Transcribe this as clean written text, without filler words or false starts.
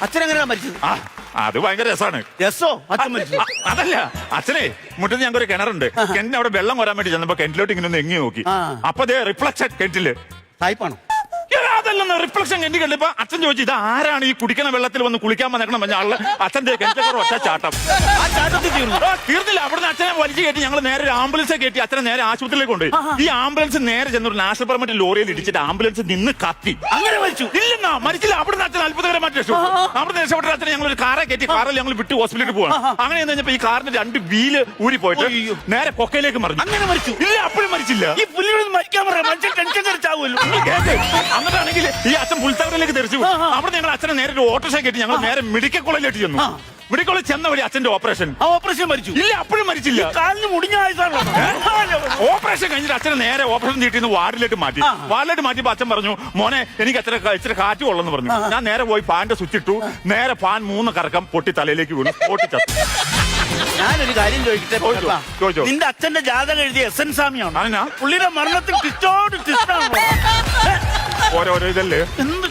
അച്ഛനെങ്ങനെയാ മരിച്ചത്? ആ അത് ഭയങ്കര രസമാണ്. രസോ? അച്ഛൻ മരിച്ചു? അതല്ല, അച്ഛനെ മുറ്റത്ത് ഞങ്ങൾക്ക് ഒരു കിണറുണ്ട്. കിണറ്റിന് അവിടെ വെള്ളം കോരാൻ വേണ്ടി ചെന്നപ്പോ കിണറ്റിലോട്ട് ഇങ്ങനെ ഒന്ന് എങ്ങി നോക്കി. അപ്പൊ അതേ റിഫ്ലക്ഷൻ കിണറ്റില്. സായിപ്പാണോ? അതല്ലെന്ന് റിഫ്ലക്ഷൻ കിണറ്റി കണ്ടപ്പോ അച്ഛൻ ചോദിച്ചു, ഇത് ആരാണ് ഈ കുടിക്കണ വെള്ളത്തിൽ വന്ന് കുളിക്കാൻ വന്നേക്കണം പറഞ്ഞ ആള്. അച്ഛന്റെ കിണറ്റൊക്കെ ഒറ്റ ചാട്ടം. ആ ചാട്ടത്തിൽ തീർന്നു? തീർന്നില്ല. അവിടുന്ന് അച്ഛനെ വലിച്ചു കയറ്റി ഞങ്ങൾ നേരെ ഒരു ആംബുലൻസ് കയറ്റി അച്ഛനെ നേരെ ആശുപത്രിയിലേക്ക് കൊണ്ടുപോയി. ഈ ആംബുലൻസ് നേരെ ചെന്നൊരു നാഷണൽ പെർമിറ്റ് ലോറിയിൽ ഇടിച്ചിട്ട് ആംബുലൻസ് നിന്ന് കത്തി. അങ്ങനെ മരിച്ചു? ഇല്ലെന്നാ, മരിച്ചില്ല. അവിടുന്ന് അച്ഛൻ അത്ഭുതകരമായിട്ട് രക്ഷപ്പെട്ടു. അവിടുന്ന് രക്ഷപ്പെട്ട അച്ഛനെ ഞങ്ങൾ ഒരു കാറെ കയറ്റി കാറിൽ ഞങ്ങൾ വിട്ട് ഹോസ്പിറ്റലിൽ പോവാണ്. അങ്ങനെ കഴിഞ്ഞപ്പോ ഈ കാറിന്റെ 2 വീല് ഊരി പോയിട്ട് നേരെ കൊക്കയിലേക്ക് മറിഞ്ഞു. അങ്ങനെ മരിച്ചു? ഇല്ല, അപ്പോഴും മരിച്ചില്ല. ഈ പുല്ലിനൊന്നും മരിക്കാൻ പറയാം, മനുഷ്യൻ ടെൻഷൻ കടിച്ചാവുമല്ലോ. അങ്ങനെയാണെങ്കിൽ ഈ അച്ഛൻ പുൽത്തകടയിലേക്ക് തെറിച്ചു. അവിടെ ഞങ്ങൾ അച്ഛനെ നേരെ ഒരു ഓട്ടോറിക്ഷ കയറ്റി ഞങ്ങൾ നേരെ മെഡിക്കൽ കോളേജിലേക്ക് ചെന്നു. മെഡിക്കൽ കോളേജ് ചെന്ന വഴി അച്ഛന്റെ ഓപ്പറേഷൻ. ആ ഓപ്പറേഷൻ മരിച്ചു? ഇല്ല, അപ്പോഴും മരിച്ചില്ല. കാലിന് മുടിഞ്ഞ ആയതാണോ? ഓപ്പറേഷൻ കഴിഞ്ഞിട്ട് അച്ഛനെ നേരെ ഓപ്പറേഷൻ തീട്ടിന്ന് വാർഡിലേക്ക് മാറ്റി. വാർഡിലേക്ക് മാറ്റിയപ്പോ അച്ഛൻ പറഞ്ഞു, മോനെ എനിക്ക് ഇച്ചിരി കാറ്റ് കൊള്ളെന്ന് പറഞ്ഞു. ഞാൻ നേരെ പോയി ഫാനിന്റെ സ്വിച്ച് ഇട്ടു. നേരെ ഫാൻ 3 കറക്കം പൊട്ടി തലയിലേക്ക് വീണു. പൊട്ടിച്ചത്തു. ഞാനൊരു കാര്യം ചോദിക്കട്ടെ? ചോദിച്ചോ. നിന്റെ അച്ഛന്റെ ജാതകം എഴുതിയ SN സ്വാമിയാണോ? അതിനാ പുള്ളിയുടെ മരണത്തിൽ ടിസ്റ്റോട് ടിസ്റ്റാണോ? ഓരോരോ ഇതല്ലേ. എന്ത്